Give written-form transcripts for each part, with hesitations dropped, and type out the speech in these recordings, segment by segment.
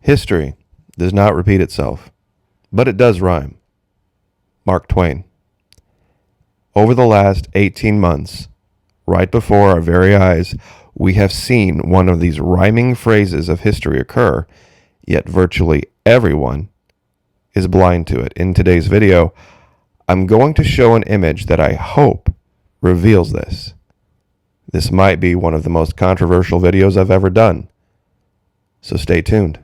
History does not repeat itself, but it does rhyme. Mark Twain. Over the last 18 months, right before our very eyes, we have seen one of these rhyming phrases of history occur, yet virtually everyone is blind to it. In today's video, I'm going to show an image that I hope reveals this. This might be one of the most controversial videos I've ever done, so stay tuned.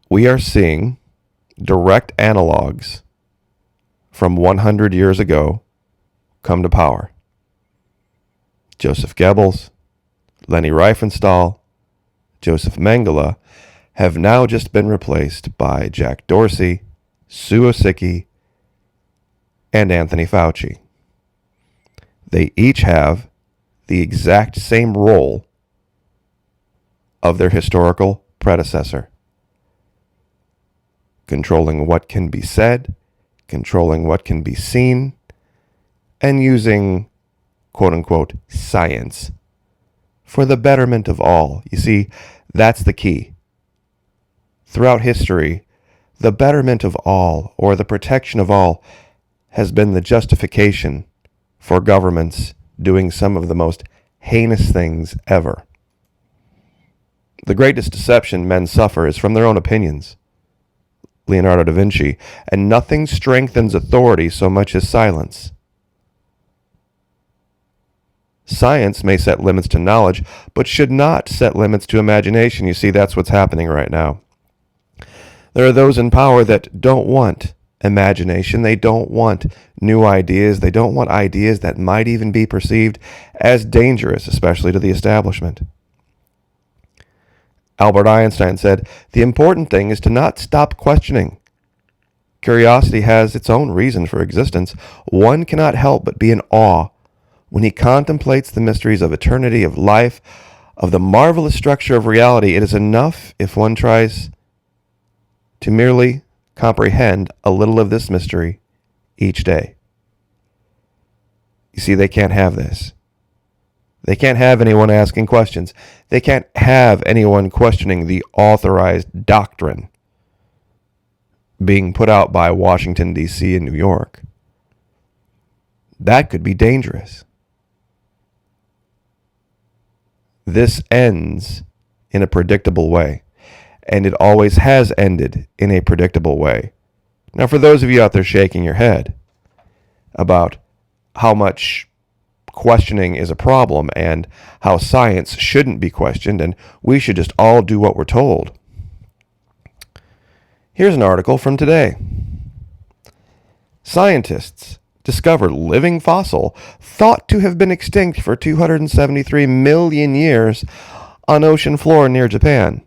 We are seeing direct analogs from 100 years ago come to power. Joseph Goebbels, Leni Riefenstahl, Joseph Mengele have now just been replaced by Jack Dorsey, Sue Osiecki, and Anthony Fauci. They each have the exact same role of their historical predecessor. Controlling what can be said, controlling what can be seen, and using quote-unquote science for the betterment of all. You see, that's the key. Throughout history, the betterment of all, or the protection of all, has been the justification for governments doing some of the most heinous things ever. The greatest deception men suffer is from their own opinions. Leonardo da Vinci, and nothing strengthens authority so much as silence. Science may set limits to knowledge, but should not set limits to imagination. You see, that's what's happening right now. There are those in power that don't want imagination. They don't want new ideas. They don't want ideas that might even be perceived as dangerous, especially to the establishment. Albert Einstein said, "The important thing is to not stop questioning. Curiosity has its own reason for existence. One cannot help but be in awe when he contemplates the mysteries of eternity, of life, of the marvelous structure of reality. It is enough if one tries to merely comprehend a little of this mystery each day." You see, they can't have this. They can't have anyone asking questions. They can't have anyone questioning the authorized doctrine being put out by Washington, D.C. and New York. That could be dangerous. This ends in a predictable way, and it always has ended in a predictable way. Now, for those of you out there shaking your head about how much questioning is a problem and how science shouldn't be questioned and we should just all do what we're told, here's an article from today. Scientists discover living fossil thought to have been extinct for 273 million years on ocean floor near Japan.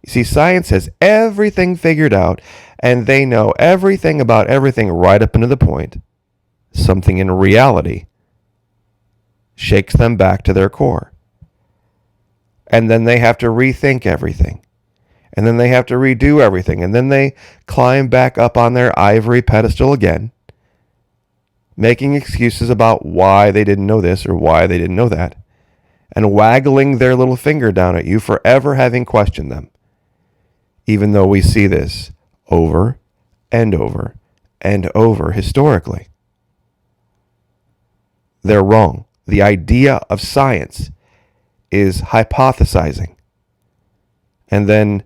You see, science has everything figured out, and they know everything about everything right up into the point. Something in reality shakes them back to their core. And then they have to rethink everything. And then they have to redo everything. And then they climb back up on their ivory pedestal again, making excuses about why they didn't know this or why they didn't know that, and waggling their little finger down at you for ever having questioned them. Even though we see this over and over and over historically. They're wrong. The idea of science is hypothesizing and then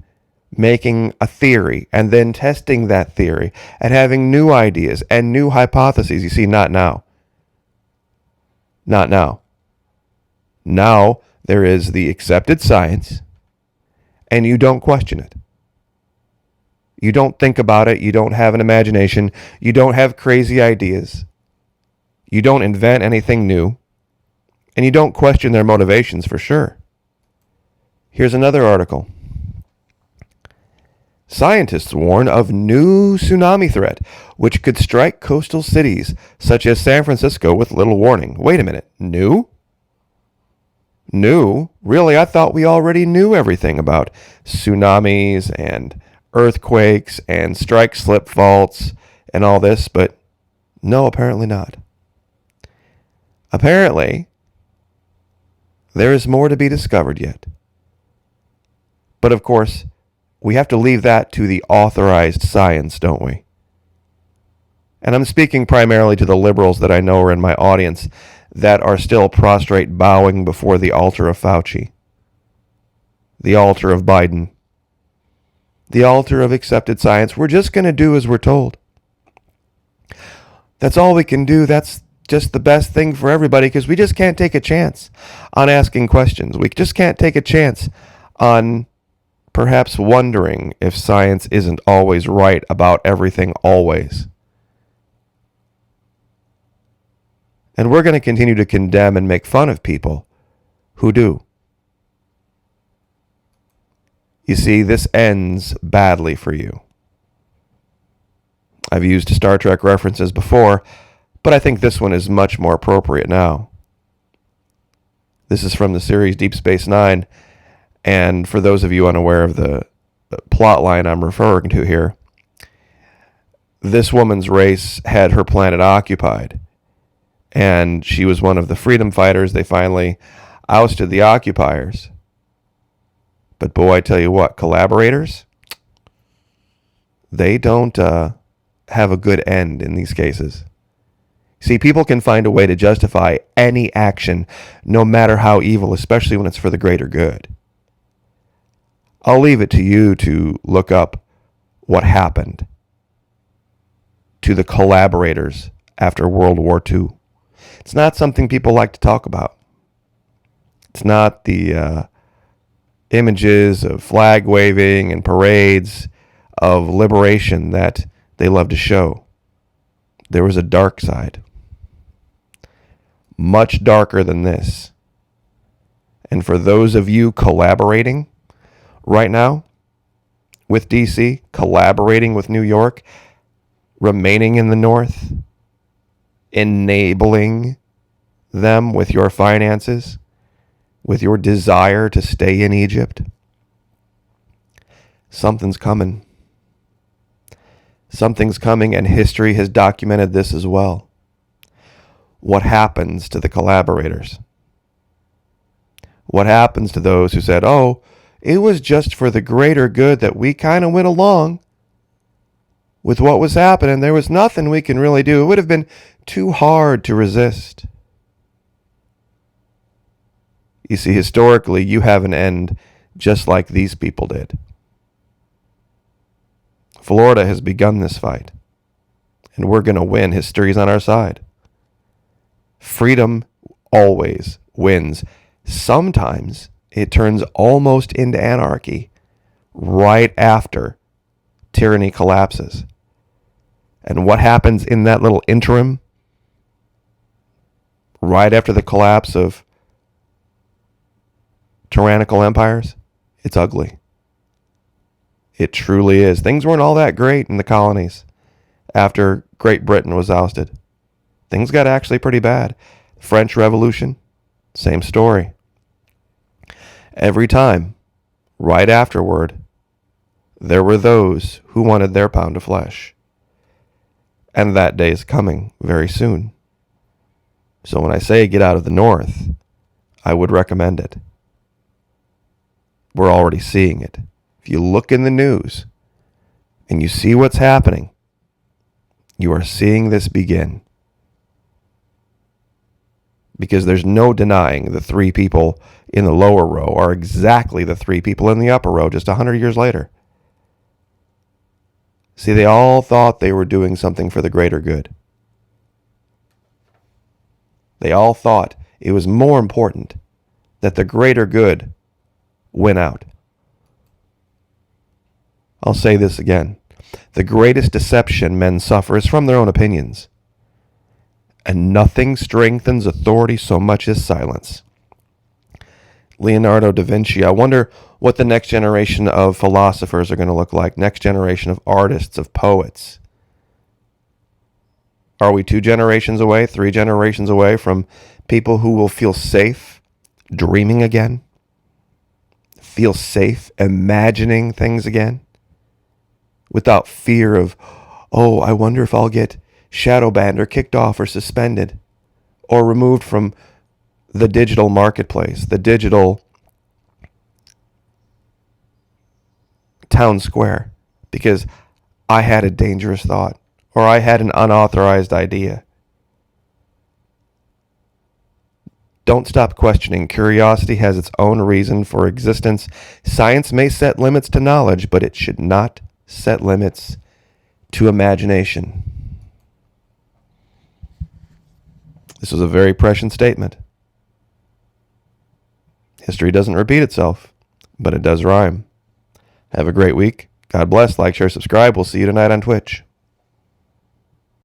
making a theory and then testing that theory and having new ideas and new hypotheses. You see, not now. Not now. Now there is the accepted science and you don't question it. You don't think about it. You don't have an imagination. You don't have crazy ideas. You don't invent anything new. And you don't question their motivations for sure. Here's another article. Scientists warn of new tsunami threat, which could strike coastal cities such as San Francisco with little warning. Wait a minute. New? New? Really? I thought we already knew everything about tsunamis and earthquakes and strike-slip faults and all this, but no, apparently not. Apparently, There is more to be discovered yet. But of course, we have to leave that to the authorized science, don't we? And I'm speaking primarily to the liberals that I know are in my audience that are still prostrate bowing before the altar of Fauci, the altar of Biden, the altar of accepted science. We're just going to do as we're told. That's all we can do. That's just the best thing for everybody because we just can't take a chance on asking questions. We just can't take a chance on perhaps wondering if science isn't always right about everything always. And we're going to continue to condemn and make fun of people who do. You see, this ends badly for you. I've used Star Trek references before, but I think this one is much more appropriate now. This is from the series Deep Space Nine, and for those of you unaware of the plot line I'm referring to here, this woman's race had her planet occupied, and she was one of the freedom fighters. They finally ousted the occupiers. But boy, I tell you what, collaborators, they don't have a good end in these cases. See, people can find a way to justify any action, no matter how evil, especially when it's for the greater good. I'll leave it to you to look up what happened to the collaborators after World War II. It's not something people like to talk about. It's not the images of flag waving and parades of liberation that they love to show. There was a dark side, much darker than this. And for those of you collaborating right now with DC, collaborating with New York, remaining in the North, enabling them with your finances, with your desire to stay in Egypt, something's coming. Something's coming, and history has documented this as well. What happens to the collaborators? What happens to those who said, oh, it was just for the greater good that we kind of went along with what was happening. There was nothing we can really do. It would have been too hard to resist. You see, historically, you have an end just like these people did. Florida has begun this fight, and we're going to win. History's on our side. Freedom always wins. Sometimes it turns almost into anarchy right after tyranny collapses. And what happens in that little interim, right after the collapse of tyrannical empires? It's ugly. It truly is. Things weren't all that great in the colonies after Great Britain was ousted. Things got actually pretty bad. French Revolution, same story. Every time, right afterward, there were those who wanted their pound of flesh. And that day is coming very soon. So when I say get out of the North, I would recommend it. We're already seeing it. If you look in the news and you see what's happening, you are seeing this begin. Because there's no denying the three people in the lower row are exactly the three people in the upper row just 100 years later. See, they all thought they were doing something for the greater good. They all thought it was more important that the greater good win out. I'll say this again. The greatest deception men suffer is from their own opinions. And nothing strengthens authority so much as silence. Leonardo da Vinci, I wonder what the next generation of philosophers are going to look like. Next generation of artists, of poets. Are we 2 generations away, 3 generations away from people who will feel safe dreaming again? Feel safe imagining things again? Without fear of, oh, I wonder if I'll get shadow banned or kicked off or suspended or removed from the digital marketplace, the digital town square, because I had a dangerous thought or I had an unauthorized idea. Don't stop questioning. Curiosity has its own reason for existence. Science may set limits to knowledge, but it should not set limits to imagination. This was a very prescient statement. History doesn't repeat itself, but it does rhyme. Have a great week. God bless. Like, share, subscribe. We'll see you tonight on Twitch.